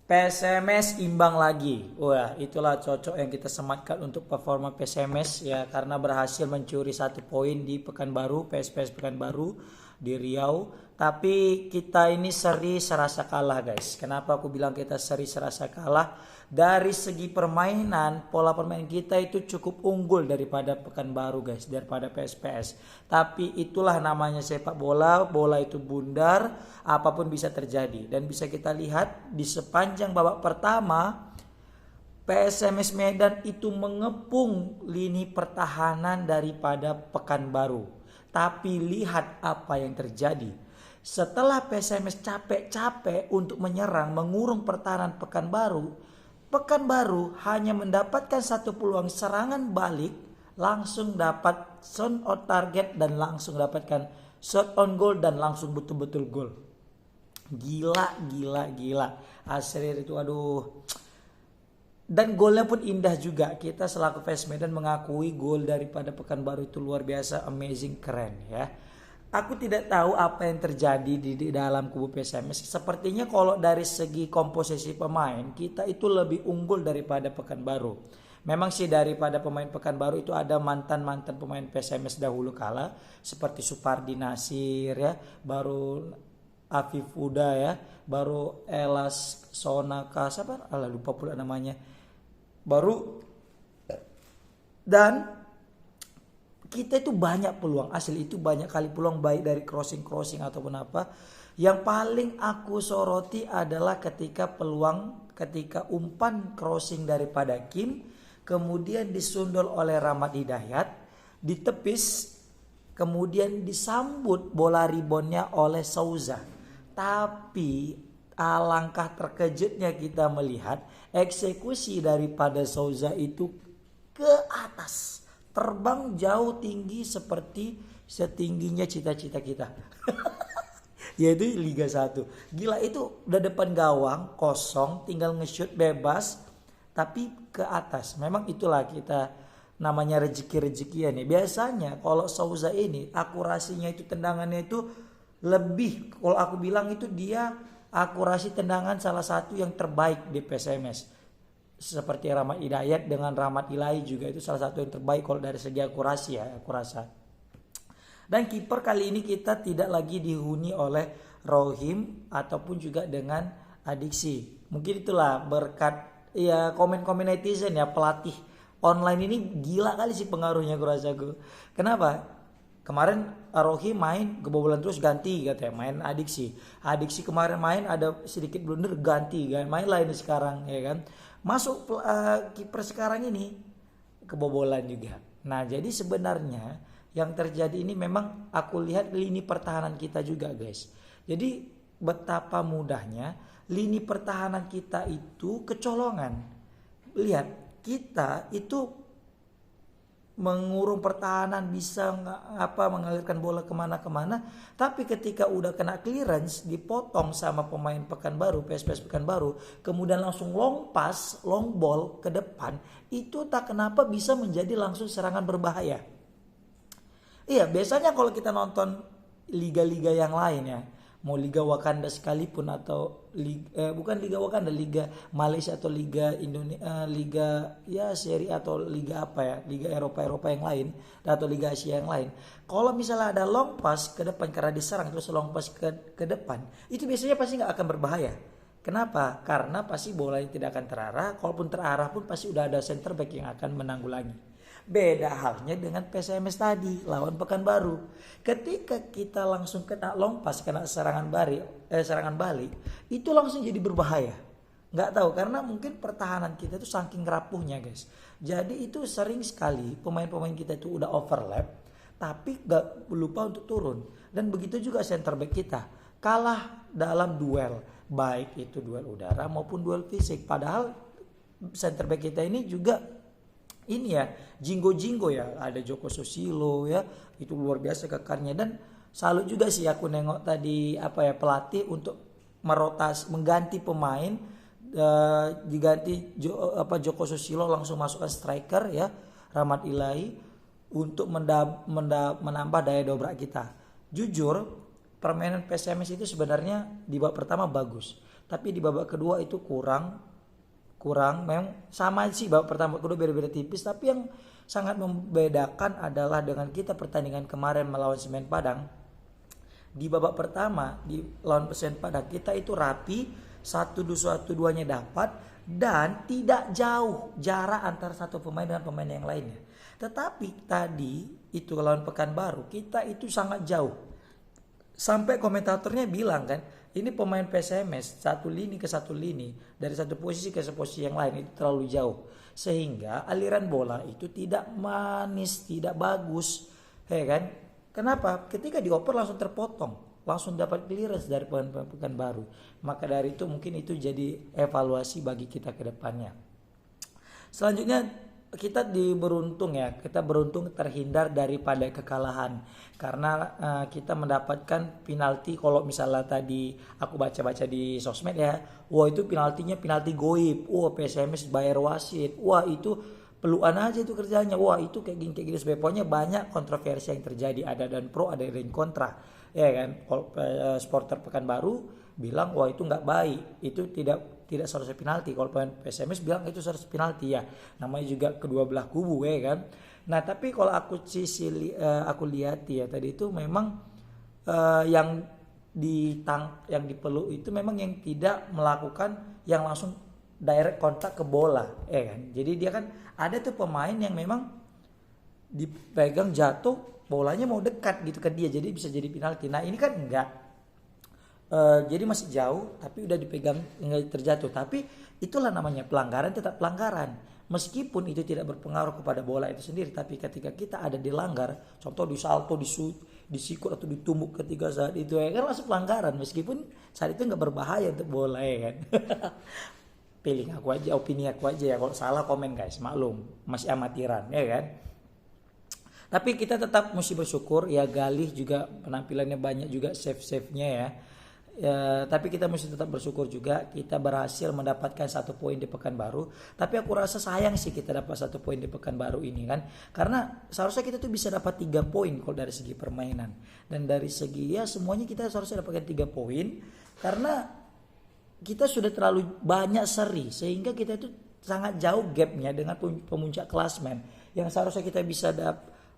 PSMS imbang lagi. Wah, itulah cocok yang kita sematkan untuk performa PSMS ya, karena berhasil mencuri 1 poin di Pekanbaru, PSPS Pekanbaru di Riau. Tapi kita ini seri serasa kalah guys. Kenapa aku bilang kita seri serasa kalah? Dari segi permainan, pola permainan kita itu cukup unggul daripada Pekanbaru guys, daripada PSPS. Tapi itulah namanya sepak bola, bola itu bundar, apapun bisa terjadi. Dan bisa kita lihat di sepanjang babak pertama, PSMS Medan itu mengepung lini pertahanan daripada Pekanbaru. Tapi lihat apa yang terjadi. Setelah PSMS capek-capek untuk menyerang, mengurung pertahanan Pekanbaru hanya mendapatkan 1 peluang serangan balik, langsung dapat shot on target dan langsung dapatkan shot on goal dan langsung betul-betul gol. Gila. Asri itu aduh. Dan golnya pun indah juga. Kita selaku fans Medan mengakui gol daripada Pekanbaru itu luar biasa, amazing, keren ya. Aku tidak tahu apa yang terjadi di dalam kubu PSMS. Sepertinya kalau dari segi komposisi pemain kita itu lebih unggul daripada Pekanbaru. Memang sih daripada pemain Pekanbaru itu ada mantan-mantan pemain PSMS dahulu kala seperti Supardi Nasir ya, baru Afif Uda ya, baru Elas Sonaka, siapa? Alah lupa pula namanya. Baru dan kita itu banyak peluang, asli itu banyak kali peluang baik dari crossing ataupun apa. Yang paling aku soroti adalah ketika umpan crossing daripada Kim kemudian disundul oleh Rahmat Hidayat, ditepis, kemudian disambut bola reboundnya oleh Souza. Tapi alangkah terkejutnya kita melihat eksekusi daripada Souza itu ke atas, terbang jauh tinggi seperti setingginya cita-cita kita. Yaitu Liga 1. Gila, itu udah depan gawang kosong, tinggal nge-shoot bebas tapi ke atas. Memang itulah kita namanya rezeki-rezekian ya. Biasanya kalau Souza ini akurasinya itu tendangannya itu lebih, kalau aku bilang itu dia akurasi tendangan salah satu yang terbaik di PSMS. Seperti Rahmat Hidayat dengan Rahmat Ilahi juga itu salah satu yang terbaik kalau dari segi akurasi ya, aku rasa. Dan kiper kali ini kita tidak lagi dihuni oleh Rohim ataupun juga dengan Adiksi. Mungkin itulah berkat ya komen-komen netizen ya, pelatih online ini gila kali sih pengaruhnya, aku rasa gue. Kenapa? Kemarin Rohim main kebobolan terus ganti katanya, main Adiksi kemarin main ada sedikit blunder ganti, main lah ini sekarang ya kan. Masuk kiper sekarang ini kebobolan juga. Nah jadi sebenarnya yang terjadi ini memang aku lihat lini pertahanan kita juga guys. Jadi betapa mudahnya lini pertahanan kita itu kecolongan. Lihat kita itu mengurung pertahanan, bisa mengalirkan bola kemana-kemana, tapi ketika udah kena clearance dipotong sama pemain Pekanbaru, PSPS Pekanbaru, kemudian langsung long pass, long ball ke depan, itu tak kenapa bisa menjadi langsung serangan berbahaya. Iya, biasanya kalau kita nonton liga-liga yang lain ya, mau Liga Wakanda sekalipun atau bukan Liga Wakanda, Liga Malaysia atau Liga Indonesia, Liga ya seri atau Liga apa ya, Liga Eropa yang lain atau Liga Asia yang lain. Kalau misalnya ada long pass ke depan karena diserang terus long pass ke depan, itu biasanya pasti nggak akan berbahaya. Kenapa? Karena pasti bolanya tidak akan terarah. Kalaupun terarah pun pasti udah ada center back yang akan menanggulangi. Beda halnya dengan PSMS tadi lawan Pekanbaru. Ketika kita langsung kena long pass, kena serangan balik, itu langsung jadi berbahaya. Nggak tahu karena mungkin pertahanan kita itu saking rapuhnya guys. Jadi itu sering sekali pemain-pemain kita itu udah overlap, tapi nggak lupa untuk turun. Dan begitu juga center back kita kalah dalam duel, baik itu duel udara maupun duel fisik. Padahal center back kita ini juga ini ya jinggo ya, ada Joko Susilo ya, itu luar biasa kekarnya. Dan salut juga sih aku nengok tadi pelatih untuk mengganti pemain, diganti Joko Susilo langsung masukkan striker ya Rahmat Ilahi untuk menambah daya dobrak kita. Jujur permainan PSMS itu sebenarnya di babak pertama bagus, Tapi di babak kedua itu kurang memang sama sih, babak pertama kedua beda-beda tipis, tapi yang sangat membedakan adalah dengan kita pertandingan kemarin melawan Semen Padang. Di babak pertama di lawan Semen Padang kita itu rapi, satu duanya dapat dan tidak jauh jarak antara satu pemain dengan pemain yang lainnya. Tetapi tadi itu lawan Pekanbaru kita itu sangat jauh. Sampai komentatornya bilang kan, ini pemain PSMS satu lini ke satu lini, dari satu posisi ke posisi yang lain itu terlalu jauh. Sehingga aliran bola itu tidak manis, tidak bagus. Ya kan? Kenapa? Ketika dioper langsung terpotong, langsung dapat clearance dari pemain Pekanbaru. Maka dari itu mungkin itu jadi evaluasi bagi kita ke depannya. Selanjutnya kita beruntung terhindar daripada kekalahan karena kita mendapatkan penalti. Kalau misalnya tadi aku baca-baca di sosmed ya, wah itu penaltinya penalti goib, wah PSMS bayar wasit, wah itu peluan aja itu kerjanya, wah itu kayak gini pokoknya banyak kontroversi yang terjadi, ada dan pro ada dan kontra ya kan. Kalau supporter Pekanbaru bilang wah itu nggak baik, itu tidak seharusnya penalti. Kalau pemain PSMS bilang itu seharusnya penalti ya. Namanya juga kedua belah kubu ya kan. Nah tapi kalau aku lihat ya tadi itu memang yang dipeluk itu memang yang tidak melakukan yang langsung direct kontak ke bola ya kan. Jadi dia kan ada tuh pemain yang memang dipegang jatuh bolanya mau dekat gitu ke dia, jadi bisa jadi penalti. Nah ini kan enggak. Jadi masih jauh tapi udah dipegang nggak terjatuh, tapi itulah namanya pelanggaran, tetap pelanggaran meskipun itu tidak berpengaruh kepada bola itu sendiri. Tapi ketika kita ada dilanggar, contoh disalto, disikut atau ditumbuk ketika saat itu ya kan masuk pelanggaran meskipun saat itu nggak berbahaya untuk bola ya kan. Feeling aku aja, opini aku aja ya, kalau salah komen guys, maklum masih amatiran ya kan. Tapi kita tetap mesti bersyukur ya, Galih juga penampilannya banyak juga save-nya ya. Ya, tapi kita mesti tetap bersyukur juga kita berhasil mendapatkan 1 poin di Pekanbaru. Tapi aku rasa sayang sih kita dapat 1 poin di Pekanbaru ini kan, karena seharusnya kita tuh bisa dapat 3 poin kalau dari segi permainan, dan dari segi ya semuanya kita seharusnya dapatkan 3 poin karena kita sudah terlalu banyak seri sehingga kita itu sangat jauh gapnya dengan pemuncak klasmen yang seharusnya kita bisa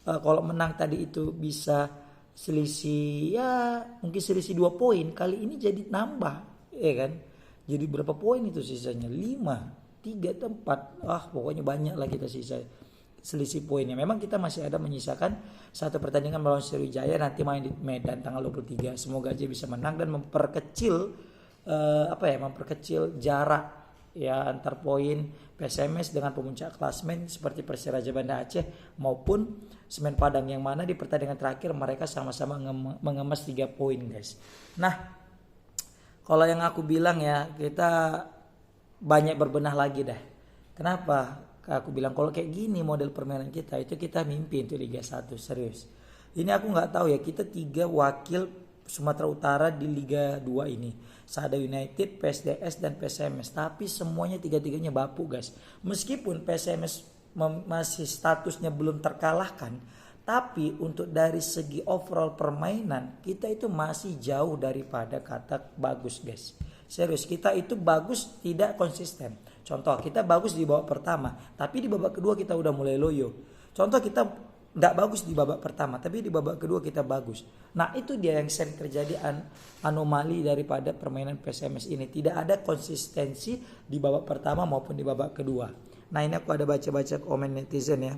kalau menang tadi itu bisa selisih ya mungkin selisih 2 poin, kali ini jadi nambah ya kan. Jadi berapa poin itu sisanya? 5, 3, 4. Pokoknya banyak lah kita sisa selisih poinnya. Memang kita masih ada menyisakan 1 pertandingan melawan Sriwijaya nanti main di Medan tanggal 23. Semoga aja bisa menang dan memperkecil memperkecil jarak ya antar poin PSMS dengan pemuncak klasmen seperti Persiraja Banda Aceh maupun Semen Padang, yang mana di pertandingan terakhir mereka sama-sama mengemas 3 poin guys. Nah kalau yang aku bilang ya, kita banyak berbenah lagi dah. Kenapa aku bilang kalau kayak gini model permainan kita itu kita mimpi untuk Liga 1 serius. Ini aku nggak tahu ya, kita 3 wakil Sumatera Utara di Liga 2 ini, Sada United, PSDS dan PSMS, tapi semuanya 3-3-nya bapuk guys. Meskipun PSMS masih statusnya belum terkalahkan, tapi untuk dari segi overall permainan kita itu masih jauh daripada kata bagus guys. Serius, kita itu bagus tidak konsisten. Contoh, kita bagus di babak pertama, tapi di babak kedua kita udah mulai loyo. Contoh, kita nggak bagus di babak pertama tapi di babak kedua kita bagus. Nah itu dia yang sering terjadi anomali daripada permainan PSMS ini, tidak ada konsistensi di babak pertama maupun di babak kedua. Nah ini aku ada baca-baca komen netizen ya.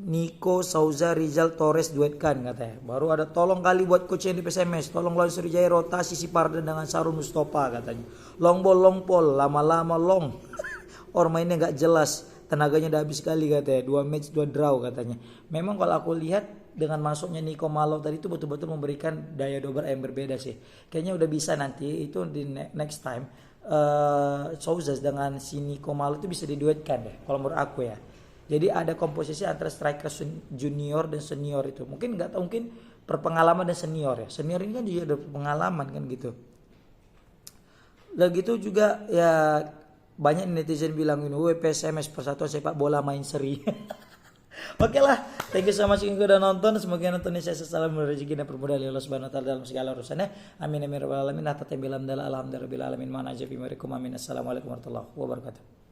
Nico Souza Rizal Torres duetkan katanya. Baru ada tolong kali buat coach yang di PSMS, tolong lawan Sriwijaya rotasi si Parden dengan Sarun Mustafa katanya. Long ball lama-lama long. Or mainnya nggak jelas, tenaganya udah habis kali katanya. 2 match 2 draw katanya. Memang kalau aku lihat dengan masuknya Nico Malo tadi itu betul-betul memberikan daya dobrak yang berbeda sih. Kayaknya udah bisa nanti itu di next time Souza dengan si Nico Malo itu bisa diduetkan deh kalau menurut aku ya. Jadi ada komposisi antara striker junior dan senior itu. Mungkin nggak tahu, mungkin perpengalaman dan senior ya. Senior ini kan juga ada pengalaman kan gitu. Dan gitu juga ya banyak netizen bilang ini, PSMS Persatuan Sepak Bola main seri. Oke lah, thank you so much yang udah nonton. Semoga nontonnya saya salam rezeki dan permudah Allah Subhanahu wa taala dalam segala urusannya. Amin amin rabbal alamin. Hatta tembilam dal alhamdulillah alamin. Mana aja bimarikum amin. Assalamualaikum warahmatullahi wabarakatuh.